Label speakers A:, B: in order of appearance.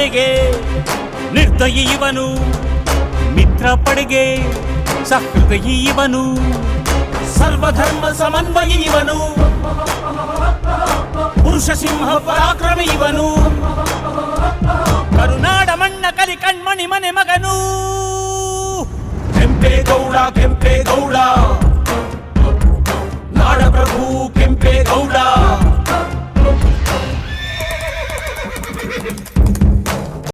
A: ಪಡೆಗೆ ನಿರ್ದಯಿ ಇವನು, ಮಿತ್ರ ಪಡೆಗೆ ಸಹೃದಯಿ ಇವನು, ಸರ್ವಧರ್ಮ ಸಮನ್ವಯಿ ಇವನು, ಪುರುಷ ಸಿಂಹ ಪರಾಕ್ರಮಿ ಇವನು, ಕರುನಾಡ ಮಣ್ಣ ಕಲಿ ಕಣ್ಮಣಿ ಮನೆ ಮಗನು ಕೆಂಪೇಗೌಡ ಕೆಂಪೇಗೌಡ.